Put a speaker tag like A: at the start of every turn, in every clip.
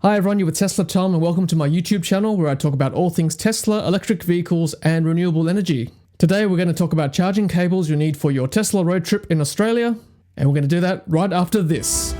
A: Hi everyone, you're with Tesla Tom and welcome to my YouTube channel where I talk about all things Tesla, electric vehicles and renewable energy. Today we're going to talk about charging cables you need for your Tesla road trip in Australia, and we're going to do that right after this.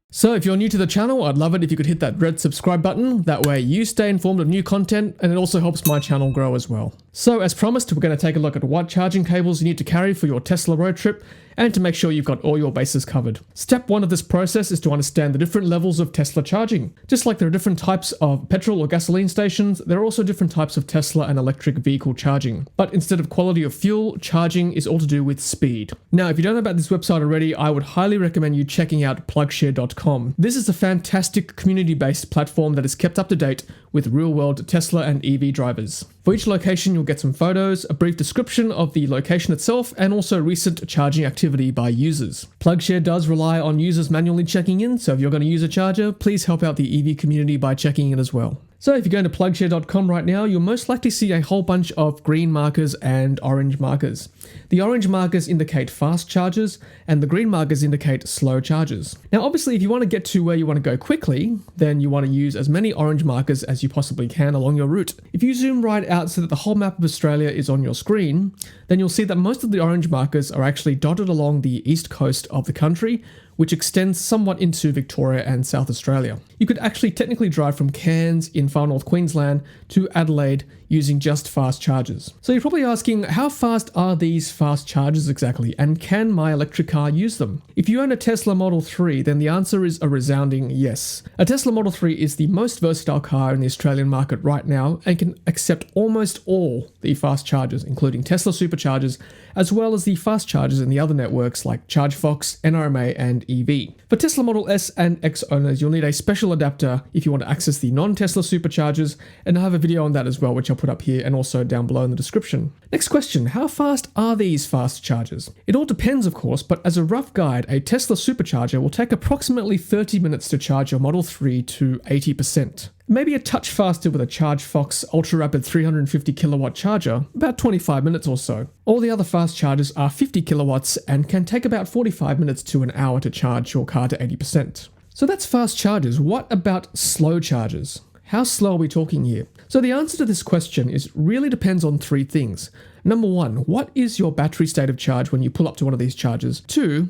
A: So if you're new to the channel, I'd love it if you could hit that red subscribe button. That way you stay informed of new content and it also helps my channel grow as well. So as promised, we're going to take a look at what charging cables you need to carry for your Tesla road trip and to make sure you've got all your bases covered. Step one of this process is to understand the different levels of Tesla charging. Just like there are different types of petrol or gasoline stations, there are also different types of Tesla and electric vehicle charging. But instead of quality of fuel, charging is all to do with speed. Now, if you don't know about this website already, I would highly recommend you checking out PlugShare.com. This is a fantastic community-based platform that is kept up to date with real-world Tesla and EV drivers. For each location, you'll get some photos, a brief description of the location itself, and also recent charging activity by users. PlugShare does rely on users manually checking in, so if you're going to use a charger, please help out the EV community by checking in as well. So if you're going to PlugShare.com right now, you'll most likely see a whole bunch of green markers and orange markers. The orange markers indicate fast chargers, and the green markers indicate slow chargers. Now obviously if you want to get to where you want to go quickly, then you want to use as many orange markers as you possibly can along your route. If you zoom right out so that the whole map of Australia is on your screen, then you'll see that most of the orange markers are actually dotted along the east coast of the country, which extends somewhat into Victoria and South Australia. You could actually technically drive from Cairns in far north Queensland to Adelaide using just fast chargers. So you're probably asking, how fast are these fast chargers exactly, and can my electric car use them? If you own a Tesla Model 3, then the answer is a resounding yes. A Tesla Model 3 is the most versatile car in the Australian market right now and can accept almost all the fast chargers, including Tesla superchargers, as well as the fast chargers in the other networks like ChargeFox, NRMA, and EV. For Tesla Model S and X owners, you'll need a special adapter if you want to access the non-Tesla superchargers, and I have a video on that as well, which I'll put up here and also down below in the description. Next question, how fast are these fast chargers? It all depends, of course, but as a rough guide, a Tesla supercharger will take approximately 30 minutes to charge your Model 3 to 80%. Maybe a touch faster with a ChargeFox ultra-rapid 350 kilowatt charger, about 25 minutes or so. All the other fast chargers are 50 kilowatts and can take about 45 minutes to an hour to charge your car to 80%. So that's fast chargers. What about slow chargers? How slow are we talking here? So the answer to this question really depends on three things. Number one, what is your battery state of charge when you pull up to one of these chargers? Two,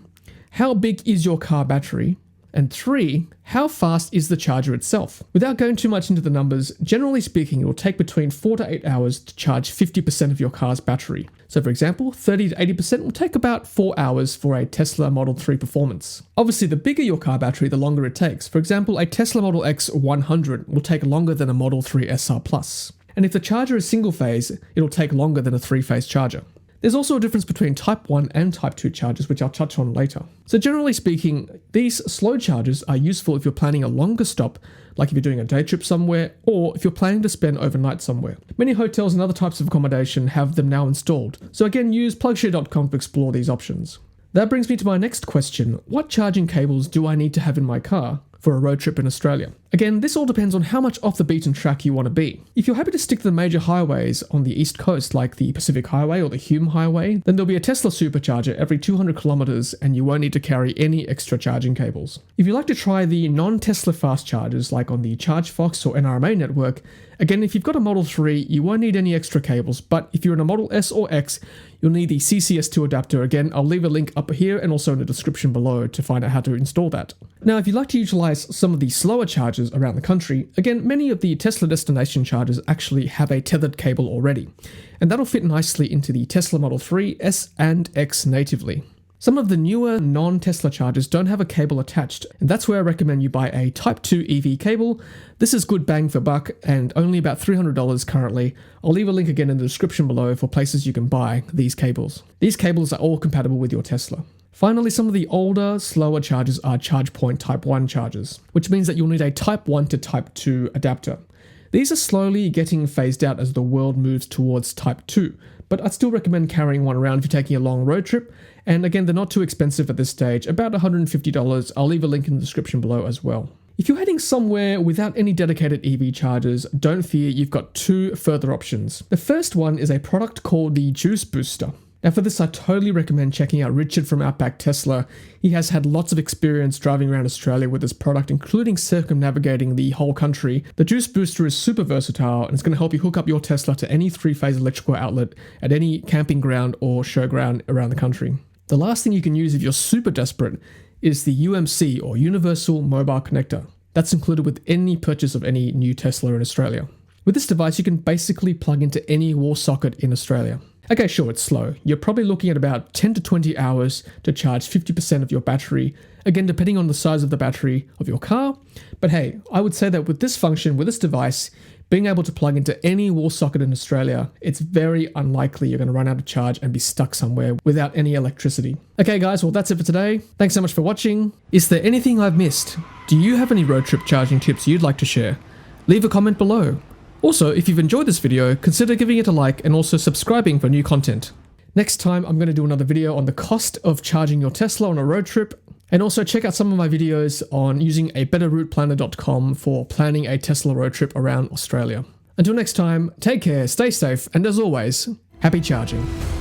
A: how big is your car battery? And three, how fast is the charger itself? Without going too much into the numbers, generally speaking, it will take between 4 to 8 hours to charge 50% of your car's battery. So for example, 30 to 80% will take about 4 hours for a Tesla Model 3 performance. Obviously, the bigger your car battery, the longer it takes. For example, a Tesla Model X 100 will take longer than a Model 3 SR Plus. And if the charger is single phase, it'll take longer than a 3-phase charger. There's also a difference between Type 1 and Type 2 chargers, which I'll touch on later. So generally speaking, these slow chargers are useful if you're planning a longer stop, like if you're doing a day trip somewhere, or if you're planning to spend overnight somewhere. Many hotels and other types of accommodation have them now installed. So again, use PlugShare.com to explore these options. That brings me to my next question. What charging cables do I need to have in my car for a road trip in Australia? Again, this all depends on how much off the beaten track you want to be. If you're happy to stick to the major highways on the east coast, like the Pacific Highway or the Hume Highway, then there'll be a Tesla supercharger every 200 kilometers and you won't need to carry any extra charging cables. If you like to try the non-Tesla fast chargers, like on the ChargeFox or NRMA network, again, if you've got a Model 3, you won't need any extra cables, but if you're in a Model S or X, you'll need the CCS2 adapter. Again, I'll leave a link up here and also in the description below to find out how to install that. Now, if you'd like to utilize some of the slower chargers around the country, again, many of the Tesla destination chargers actually have a tethered cable already, and that'll fit nicely into the Tesla Model 3, S, and X natively. Some of the newer non-Tesla chargers don't have a cable attached, and that's where I recommend you buy a Type 2 EV cable. This is good bang for buck and only about $300 currently. I'll leave a link again in the description below for places you can buy these cables. These cables are all compatible with your Tesla. Finally, some of the older, slower chargers are ChargePoint Type 1 chargers, which means that you'll need a Type 1 to Type 2 adapter. These are slowly getting phased out as the world moves towards Type 2, but I'd still recommend carrying one around if you're taking a long road trip, and again, they're not too expensive at this stage, about $150. I'll leave a link in the description below as well. If you're heading somewhere without any dedicated EV chargers, don't fear, you've got two further options. The first one is a product called the Juice Booster. Now for this, I totally recommend checking out Richard from Outback Tesla. He has had lots of experience driving around Australia with this product, including circumnavigating the whole country. The Juice Booster is super versatile, and it's going to help you hook up your Tesla to any 3-phase electrical outlet at any camping ground or showground around the country. The last thing you can use if you're super desperate is the UMC, or Universal Mobile Connector. That's included with any purchase of any new Tesla in Australia. With this device, you can basically plug into any wall socket in Australia. Okay, sure, it's slow. You're probably looking at about 10 to 20 hours to charge 50% of your battery, again, depending on the size of the battery of your car. But hey, I would say that with this function, with this device, being able to plug into any wall socket in Australia, it's very unlikely you're going to run out of charge and be stuck somewhere without any electricity. Okay guys, well that's it for today. Thanks so much for watching. Is there anything I've missed? Do you have any road trip charging tips you'd like to share? Leave a comment below. Also, if you've enjoyed this video, consider giving it a like and also subscribing for new content. Next time, I'm going to do another video on the cost of charging your Tesla on a road trip, and also check out some of my videos on using a betterrouteplanner.com for planning a Tesla road trip around Australia. Until next time, take care, stay safe, and as always, happy charging.